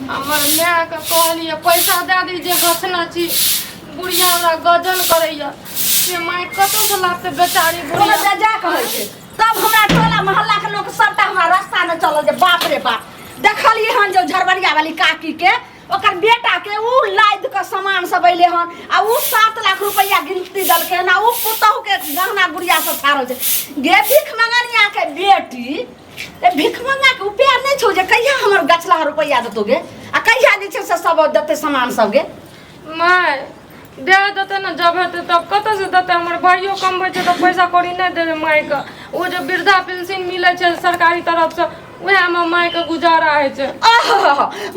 हमर माय के कहलिए पैसा दे दीजिए गछना छी बुढ़िया हमरा गजन करैया से माय कतौ से लाते बेचारी बुढ़िया बोला जा कहै छै तब हमरा टोला मोहल्ला के लोग सबटा हमरा रास्ता न चलल जे बाप रे बाप देखलिए हन जो झरबरिया वाली काकी के ओकर बेटा के उ लाद के सामान सब अइले हन आ उ 7 लाख रुपया गिनती दलके ना उ पुतहु के गहना गुड़िया सब थारल छै गे भीख मंगनिया के बेटी ए भीख मंगा के उपाय नहीं छौ जे कहिया हमर गछला रुपया देतो गे आ कहिया जे छै से सब देते सामान सब गे माय दे देते ना जब हेते तब कत से देते हमर भाइयो कमबै छै त पैसा कौड़ी नहीं देबे माय के ओ जो वृद्धा पेंशन मिले छै सरकारी तरफ से वह में माय के गुजारा है छै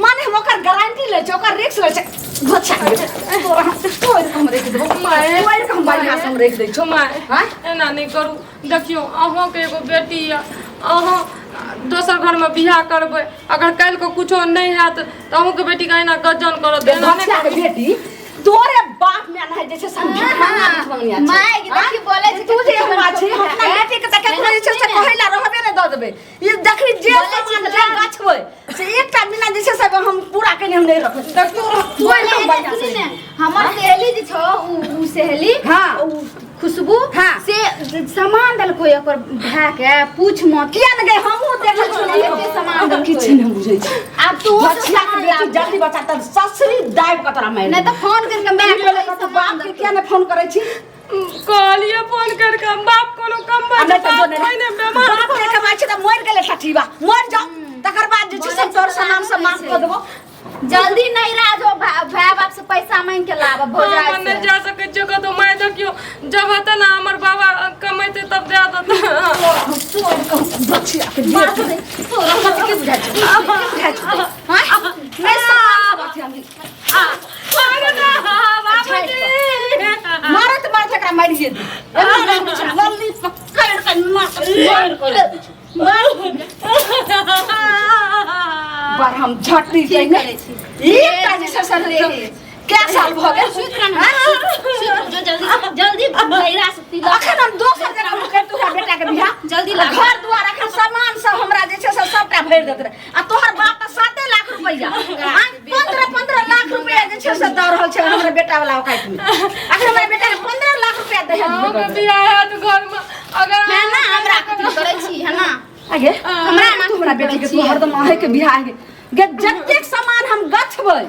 माने हम ओकर गारंटी ले छै ओकर रिस्क ले छै बच्चा तोरा हम रेख देबो माय तोर हम बढ़िया से हम रेख दै छौ माय एना नहीं करू देखियो अहाँ के एगो बेटी है अहाँ दोसर घर में बियाह करबै अगर कल को कुछो नहीं हैत त अहू के बेटी का एना गजन करत बच्चा के बेटी तोरे बाप में नहीं जैसे समझ मंगनिया छै माय देखि बोले छै तू जे हमरा छै अपना बेटी के तक तोरे छै से कहैला रहबे नै द देबे ई देखि जे सामान जे गाछबै से एकटा बिना जैसे सब हम पूरा कने हम नहीं रखै देख तू बोले ने हमर सहेली जे छौ उ सहेली हां खुशबू से सामान दल कोई ओकर भै के पूछ म किया न गए हमहु देखै छी एते सामान दल किछ नहीं बुझै छी अब तू बच्चा के बेटी जल्दी बच्चा त ससरी दाइब कतरा मार नहीं तो फोन करके मैं तो बाप के किया ने फोन करे छी कहलिए फोन करके बाप कोनो कम बात नहीं बेमार बाप के कमाई छै त मर गेले ठठीबा मर जा तकर बाद जे छै सब तोर सामान सब माफ कर देबो जल्दी नहीं राजो भाई बाप से पैसा मांग के लाब भौजा हम नहीं जा सके छ कतो माय देखियो जब हते ना हमर बाबा कमाइते तब दे देते बच्चा के बेटी तोरा मत के बुझा छै हां मैं सामान बात हम मारत मारत एकरा मारिए दे लल्ली पकड़ के मार बार हम झटनी के करे छी एकटा जे ससर रे क्या साल भ गेल जो जल्दी भैरा सकती अखन हम दोसर जगह हम कर तोरा बेटा के बियाह जल्दी ला घर द्वार अखन सामान सब हमरा जे छै सबटा भरि देत रहे आ तोहर बाप त 7 लाख रुपया 15 लाख रुपया जे छै से द रहल छै हमर बेटा वाला औकात में अखन हमर बेटा के 15 लाख रुपया दे के बियाह है तो घर में अगर है ना हमरा कथि करै छी है ना आगे हमरा बेटी के तू हरदम आहे के बियाह गे जतेक सामान हम गछबै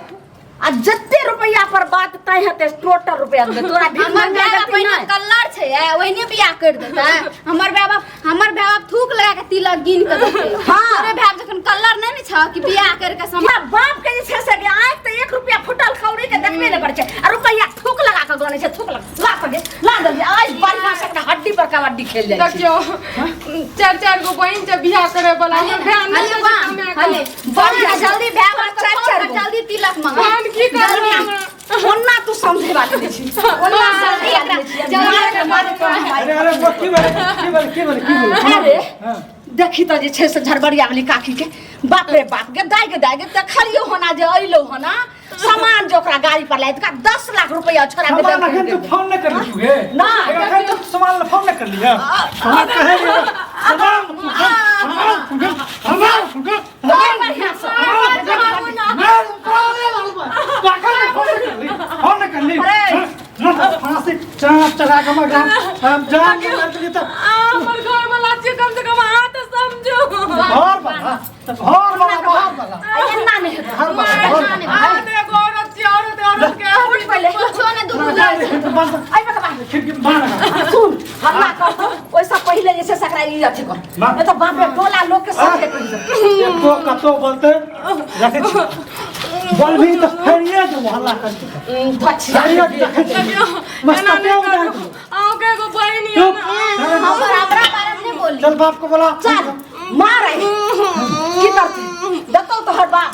आ जत्ते रुपया पर बात तय हेते टोटल रुपया दे तोरा भी हमर बाबा पहिने कल्लर छै ओहिने बियाह कर देता हमर बाबा थूक लगा के तिलक गिन के देते हां तोरे भाई जखन कल्लर नहीं न छ कि बियाह कर के हमरा बाप के जे छै से आंख त 1 रुपया फुटल खौरी के देखबे न कर छै आ रुपया थूक लगा के गने छै थूक लगा ला पगे ला दे आज बढ़िया से हड्डी पर कबड्डी खेल जाय छै देखियो चार गो बहन से बियाह करे वाला हमर ध्यान नहीं बढ़िया जल्दी भाई चार जल्दी तिलक मंगा की कर ओन्ना तू समझे बात नहीं छी ओन्ना अरे वो की बोले अरे देखी तो जे छै से झरबरिया वाली काकी के बाप रे बाप के दाई के देखलियो होना जे अइलो होना सामान जो ओकरा गाड़ी पर लायत का 10 लाख रुपया छोरा दे सामान अखन तो फोन नहीं कर लियो ना अखन तो सामान फोन नहीं कर लिया हम कहे सामान बढ़िया से फोन नहीं कर ली फांसी चाप चला के मगर हम जान के तो हमर घर में लाची कम से कम हाथ समझो और वाला एन्ना नहीं है हर बार आते औरत के उठ पहले कुछो ने दुख आई बका खिड़की बाहर सुन हल्ला कर ओइसा पहिले जैसे सकराई अथि कर नहीं तो बाप रे टोला लोग के साथ कहि तो कतो बोलते रखे बोल भी तो फेरिए दो हल्ला कर बच्चा मस्त पे उड़ा आओ के गो बहनी हमरा बारे में बोली चल बाप को बोला चल मार आई की करती देखो तो हर बाप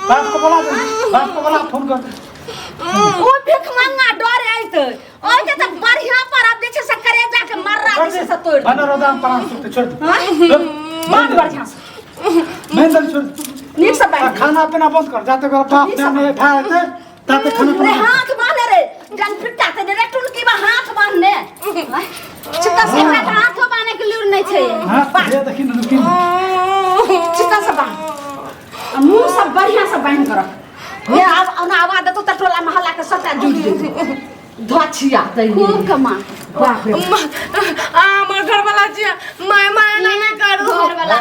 बाप को बोला फोन कर ओ भीख मांगा डर आई तो ओइ के त बढ़िया पर अब जे छै से करे जाके मर रहा है से तोड़ बना रोदान पर सुते छोड़ बहुत बढ़िया से मेंदल छोड़ नीक से बैठ खाना पीना बंद कर जाते कर बाप ने खाए ताते खाना रे हाथ बांध रे जन फिटा ते रे टुलकी बा हाथ बांधने चित्ता से हाथो बाने के लूर नहीं छै हां ये देखिन लुकिन चित्ता से बांध मुंह से सब बढ़िया से बांध कर रख ये अब आवाज देतो त टोला मोहल्ला के सबटा जुट जेतै धछिया तै खूब कमा बाप रे हमर घर वाला छियै माय माय नहीं करू घर वाला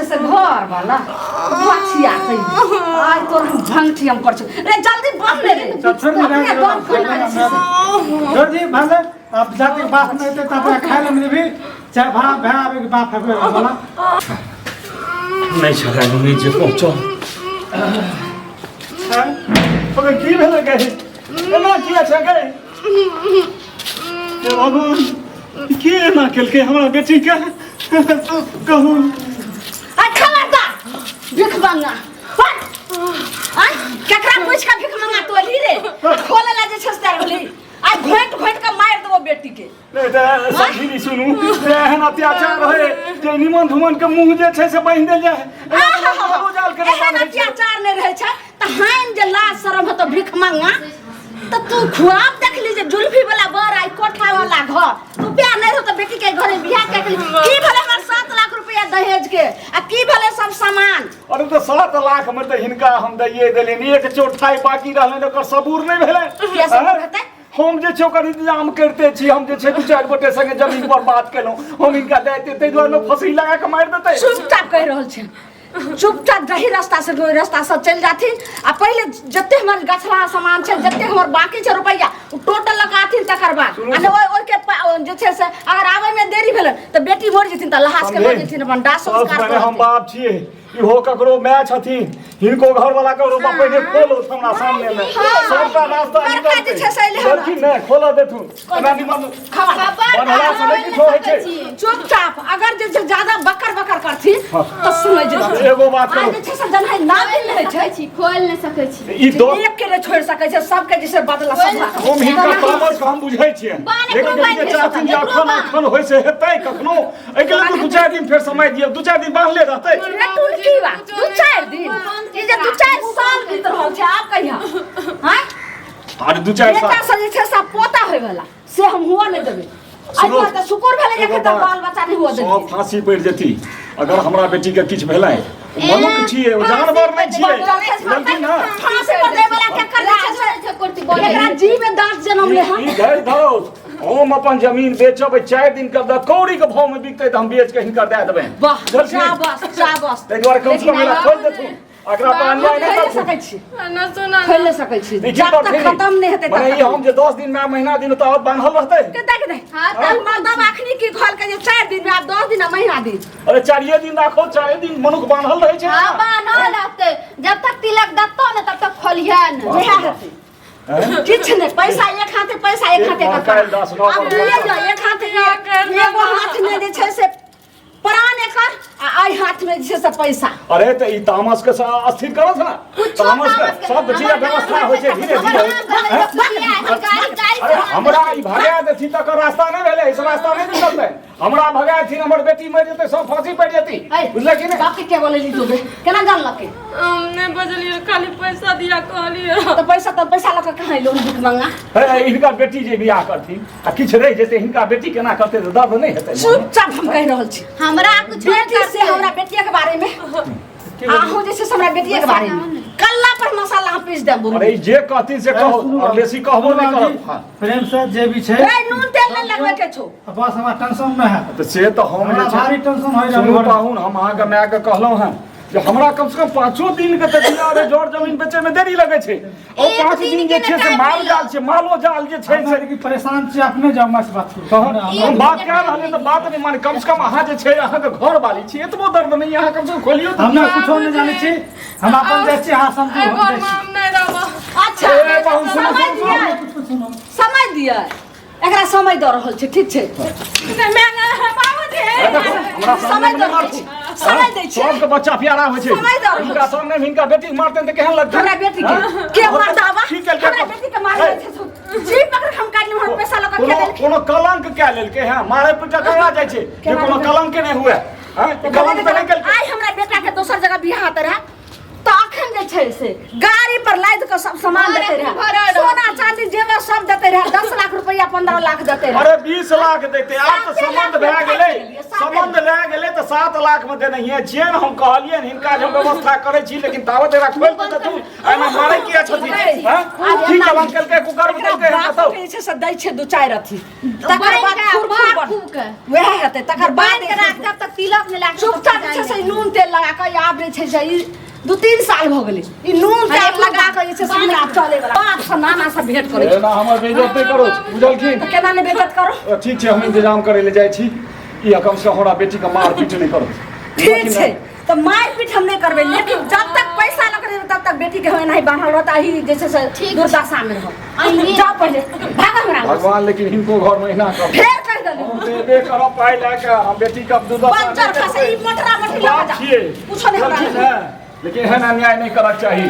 से घर वाला धछिया तै आज तोर हम भंगठी हम कर रे जल्दी बंद ले रे जल्दी भाले अब जाके बात नहीं तो तब खाए ले भी चाहे भा आवे के बात है वाला नहीं छला नहीं जे पहुंचो ओके की भेल गए एना किया छ गए ए भगवान के ना केल के हमरा बेटी के कहू आ खबरदार भिख मांगा हट आ केकरा पूछ के भिख मांगा तोली रे खोले ला जे छस्तार बोली आ घोट घोट के मार देबो बेटी के नहीं तो सही नहीं सुनू एहन अत्याचार रहे जे निमन धुमन के मुंह जे छै से बांध देल जाय रोजाल के एहन अत्याचार नहीं रहे छै त हाइन जे लाज शरम ह त भिख मांगा त तू खुआब देख ली जे जुल्फी वाला बर आई कोठा वाला घर रुपया नहीं हो त बेटी के घरे बियाह के की भले हमर 7 लाख रुपया दहेज के आ की भले सब सामान अरे तो 7 लाख में तो हिनका हम दइए देले एक चौथाई बाकी रहले ओकर सबूर नहीं भेले के सबूर हेतै हम जे ओकर इंतजाम करते छी हम जे छै दू चार गोटे संगे जमीन पर बात केलौं हम इनका देते तै दुआरे फसी लगा के मार देतै चुपचाप कह रहल छै चुपचाप दही रास्ता से कोई रास्ता से चल जाथिन आ पहले जत्ते हमर गछला सामान छै जत्ते हमर बाकी छै रुपैया टोटल लगाथिन तकर बाद आ ने ओइ के जे छै से अगर आवे में देरी भेल त बेटी मर जेथिन त लहास के मर जेथिन अपन दाह संस्कार कर हम बाप छियै इहो ककरो माय छथिन हिनको घर वाला के रूपा पहले खोलो हमरा सामने में सबका रास्ता बड़का जे छै से ले लड़की नहीं खोला देथु एना निमन बनला से नहीं किछो होइ छै चुपचाप अगर जे ज्यादा बकर बकर करथिन त समझ लो एगो बात करो जे छै से जनहै ना मिल रहे छै छी खोल नहीं सकै छी ई दो एक के छोड़ सकै छै सबके जैसे बदला सब हम हिनका तामस हम बुझै छियै लेकिन जे चाहथिन जे अखन होइ से हेतै कखनो एके लेल दू चार दिन फेर समय दियौ दू चार दिन बांधले रहतै की बात 2-4 दिन ई जे 2-4 साल बीत रहल छै आब कहिया हैं अरे 2-4 साल बेटा सब जे छै सब पोता होय वाला से हम हुआ नहीं देबे आई बात शुक्र भेले जे त बाल बच्चा नहीं हुआ देबे सब फांसी पड़ जेती अगर हमरा बेटी के किछ भेलै मनुष्य छियै ओ जानवर नहीं छियै लड़की ना फांसी पर दे वाला के कर छै करती बोले एकरा जीव में दांत जन्म ले हम ई धैर्य धरो हम अपन जमीन बेचब 4 दिन के कौड़ी के भाव में बिकतै त हम बेच के हिनका दे देबै वाह शाबाश तै दुआरे कम से कम हमरा खोल देथु अकरा पर अन्याय नहीं कर सकै छी ना सुना खोल ले सकै छी जब तक खत्म नहीं हेतै माने ई हम जे 10 दिन में महीना दिन त बांधल रहतै के देख दे हां तब मर्दम अखनी की खोल के जे 4 दिन में अब 10 दिन महीना दिन अरे 4 दिन राखो 4 दिन मनुख बांधल रहै छै हां बान्हल रहते जब तक तिलक दत्तो न तब तक खोलिए न जहिया हेतै किछ नहीं पैसा एक हाथे कर अब ले जा एक हाथ एगो हाथ में जे छै से प्राण एकर आ आई हाथ में जे छै से पैसा अरे त ई तामस के अस्थिर करत ना तामस के सब चीज व्यवस्था होय छै धीरे धीरे अरे हमरा ई भगा देथि तक रास्ता नहीं भेले इस रास्ता नहीं निकलतै हमरा भगा थी हमर बेटी मर जेतै सब फांसी पड़ जेती बुझले कि नहीं बाप के बोले ली तू केना जान लके हम नहीं बजलिए खाली पैसा दिया कहलिए तो पैसा लके कहां लोन भिख मांगा है इनका बेटी जे बियाह करथि आ किछ रह जेतै हिनका बेटी केना करतै त दर्द नहीं हेतै चुपचाप हम कह रहल छी हमरा कुछ बेटी से हमरा बेटिया के बारे में आहू जैसे हमरा बेटिया के बारे में कल्ला पर मसाला हम पीस देब अरे जे कहती से कहो और लेसी कहबो नहीं करत प्रेम से जे भी छै रे नून तेल नहीं लगवे के छो बस हमरा टेंशन में है त से त हम हमरा भारी टेंशन होय सुनू रहल पाहुन हम अहाँ के माय के कहलहुं हैं जे हमरा कम से कम 5 दिन के त दिया रे जोर जमीन बेचे में देरी लगे छै और 5 दिन जे छै से माल जाल छै मालो जाल जे छै से कि परेशान छी अपने जब मस बात हम बात कर रहले त बात नहीं माने कम से कम अहाँ जे छै अहाँ के घर वाली छी एतबो दर्द नहीं अहाँ कम से कम खोलियो त हम कुछो नहीं जाने छी हम अपन जाइ छी हां समझू हम जाइ छी हम नहीं रहबो अच्छा ए पाहुन सुनो समय दिया एकरा समय द रहल छै ठीक छै समय द रहल छै समय दै छै सबके बच्चा प्यारा होइ छै समय द रहल हिनका सामने हिनका बेटी मारते त केहन लगतै हमरा बेटी के मार दावा की केलकै हमरा बेटी के मार छै जी पकड़ हम काट ली हम पैसा लगा के दे कोनो कलंक क्या लेलकै हैं मारे पिटा करा जाइ छै जे कोनो कलंक नहीं हुए हैं कलंक त नहीं केलकै आई हमरा बेटा के दोसर जगह बियाह त रहा त अखन जे छै से गाड़ी पर लाद के सब सामान अरे देते भरल रहे सोना चांदी जेवर सब देते रहे 10 लाख रुपया 15 लाख देते रहे अरे 20 लाख देते आब तो संबंध भए गेलै संबंध लए गेलै तो 7 लाख में देने हिए जेन हम कहलिए हिनका हम व्यवस्था करे छी लेकिन तावत एरा खोल दे तू एमे मारै की छथि हां की कलम केलकै कुकर में केलकै हम बताओ बाप छै से दै छै दू चारि अथी तकर बाद फुर वएह हेतै तकर बाद बांध के राख जब तक तिलक में लाग चुपचाप छै से नून तेल लगा के आब छै से 2-3 साल भ गेलै ई नून तेल लगा के जे छै से हमरा चले वाला बाप से नाना से भेंट करे एना हमर बेइज्जत नहीं करो बुझलखिन त केना ने बेइज्जत करो ठीक छै हम इंतजाम करे ले जाइ छी ई कम से हमरा बेटी के मार पीट नहीं करो ठीक छै तो मार पीट हम नहीं करबे लेकिन जब तक पैसा लग रहे तब तक बेटी के होए नहीं बांधल रहता ही जैसे से दुर्दशा में रहो जाओ पहले भाग हमरा भगवान लेकिन हिनको घर में ना कर फेर कह दले हम देबे करब पाई लेके हम बेटी का दुर्दशा बंजर खसे ई मोटरा मोटी लगा जा छिए पूछो नहीं हमरा लेकिन है ना न्याय नहीं करक चाहिए